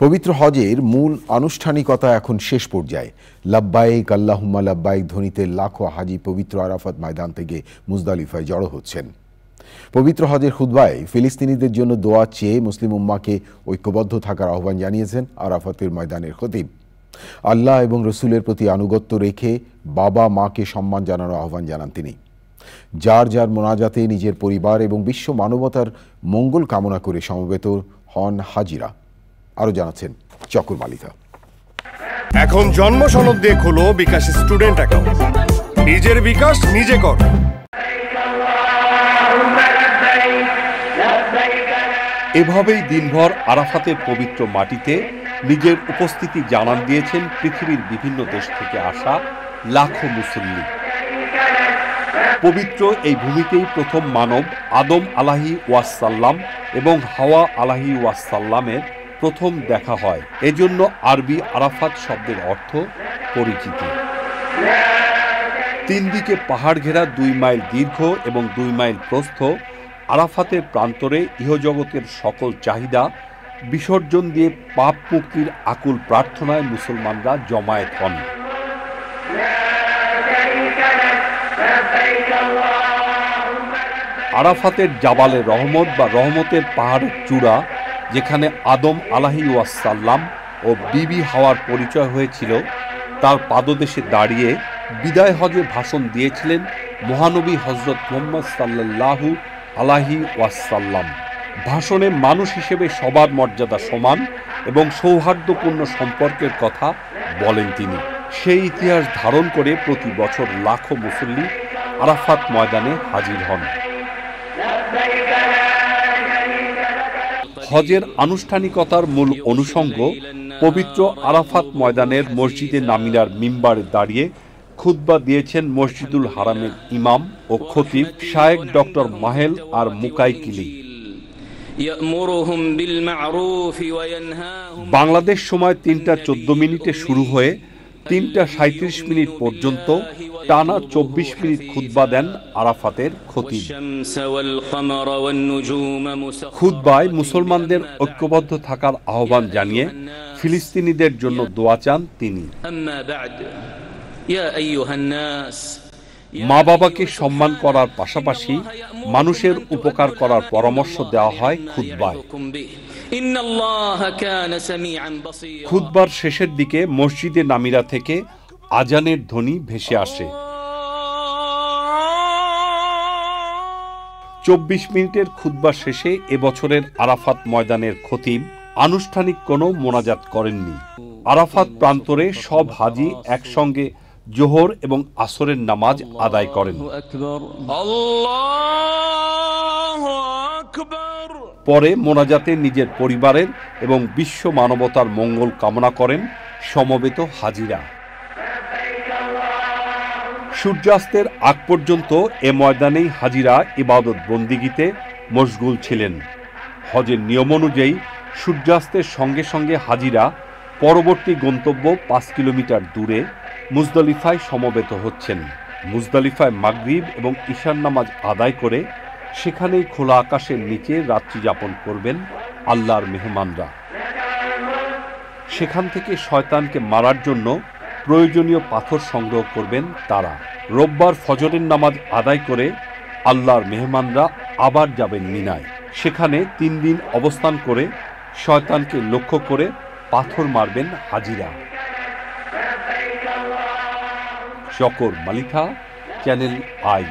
পবিত্র হজের মূল আনুষ্ঠানিকতা এখন শেষ পর্যায়ে। লাব্বাইক আল্লাহুম্মা লাব্বাইক ধ্বনিতে লাখো হাজি পবিত্র আরাফাত ময়দান থেকে মুজদালিফায় জড়ো হচ্ছেন। পবিত্র হজের খুতবায় ফিলিস্তিনিদের জন্য দোয়া চেয়ে মুসলিম উম্মাহকে ঐক্যবদ্ধ থাকার আহ্বান জানিয়েছেন আরাফাতের ময়দানের খতিব। আল্লাহ এবং রসুলের প্রতি আনুগত্য রেখে বাবা মাকে সম্মান জানানোর আহ্বান জানান তিনি। যার যার মোনাজাতে নিজের পরিবার এবং বিশ্ব মানবতার মঙ্গল কামনা করে সমবেত হন হাজিরা। আরো জানাচ্ছেন চকর মালিকা। এখন জন্ম সনদ দিয়ে খোলো বিকাশ স্টুডেন্ট অ্যাকাউন্ট। নিজের বিকাশ নিজে কর। এভাবেই দিনভর আরাফাতের পবিত্র মাটিতে নিজের উপস্থিতি জানান দিয়েছেন পৃথিবীর বিভিন্ন দেশ থেকে আসা লাখো মুসল্লি। পবিত্র এই ভূমিতেই প্রথম মানব আদম আলাহি ওয়াসাল্লাম এবং হাওয়া আলাহি ওয়াসাল্লামের প্রথম দেখা হয়। এজন্য আরবি আরাফাত শব্দের অর্থ পরিচিতি। তিন দিকে পাহাড় ঘেরা 2 মাইল দীর্ঘ এবং 2 মাইল প্রস্থ আরাফাতের প্রান্তরে ইহজগতের সকল চাহিদা বিসর্জন দিয়ে পাপ মুক্তির আকুল প্রার্থনায় মুসলমানরা জমায়েত হন। আরাফাতের জাবালে রহমত বা রহমতের পাহাড়ের চূড়া, যেখানে আদম আলাহি ওয়াসাল্লাম ও বিবি হাওয়ার পরিচয় হয়েছিল, তার পাদদেশে দাঁড়িয়ে বিদায় হজে ভাষণ দিয়েছিলেন মহানবী হযরত মুহাম্মদ সাল্লাল্লাহু আলাইহি ওয়াসাল্লাম। ভাষণে মানুষ হিসেবে সবার মর্যাদা সমান এবং সৌহার্দ্যপূর্ণ সম্পর্কের কথা বলেন তিনি। সেই ইতিহাস ধারণ করে প্রতি বছর লাখো মুসল্লি আরাফাত ময়দানে হাজির হন। হজের আনুষ্ঠানিকতার মূল অনুষঙ্গ পবিত্র আরাফাত ময়দানের মসজিদে নামিরার মিম্বারে দাঁড়িয়ে খুতবা দিয়েছেন মসজিদুল হারামের ইমাম ও খতিব শায়েখ ডক্টর মাহেল আর মুকাইকিলি। বাংলাদেশ সময় 3টা 14 শুরু হয়ে 3টা 37 পর্যন্ত টানা 24 মিনিট খুতবা দেন আরাফাতের খতিব। খুতবায় মুসলমানদের ঐক্যবদ্ধ থাকার আহ্বান জানিয়ে ফিলিস্তিনিদের জন্য দোয়া চান তিনি। মা বাবাকে সম্মান করার পাশাপাশি মানুষের উপকার করার পরামর্শ দেওয়া হয় খুতবায়। খুতবার শেষের দিকে মসজিদে নামিরা থেকে আজানের ধ্বনি ভেসে আসে। 24 মিনিটের খুতবা শেষে এবছরের আরাফাত ময়দানের খতিব আনুষ্ঠানিক কোনো মোনাজাত করেননি। আরাফাত প্রান্তরে সব হাজি একসঙ্গে জোহর এবং আসরের নামাজ আদায় করেন। পরে মোনাজাতে নিজের পরিবারের এবং বিশ্ব মানবতার মঙ্গল কামনা করেন সমবেত হাজিরা। সূর্যাস্তের আগ পর্যন্ত এ ময়দানেই হাজিরা ইবাদত বন্দিগিতে মশগুল ছিলেন। হজের নিয়ম অনুযায়ী সূর্যাস্তের সঙ্গে সঙ্গে হাজিরা পরবর্তী গন্তব্য 5 কিলোমিটার দূরে মুজদালিফায় সমবেত হচ্ছেন। মুজদালিফায় মাগরিব এবং ঈশার নামাজ আদায় করে সেখানেই খোলা আকাশের নিচে রাত্রি যাপন করবেন আল্লাহর মেহমানরা। সেখান থেকে শয়তানকে মারার জন্য প্রয়োজনীয় পাথর সংগ্রহ করবেন তারা। রোববার ফজরের নামাজ আদায় করে আল্লাহর মেহমানরা আবার যাবেন মিনায়। সেখানে 3 দিন অবস্থান করে শয়তানকে লক্ষ্য করে পাথর মারবেন হাজিরা। চকর মালিকা, চ্যানেল আই।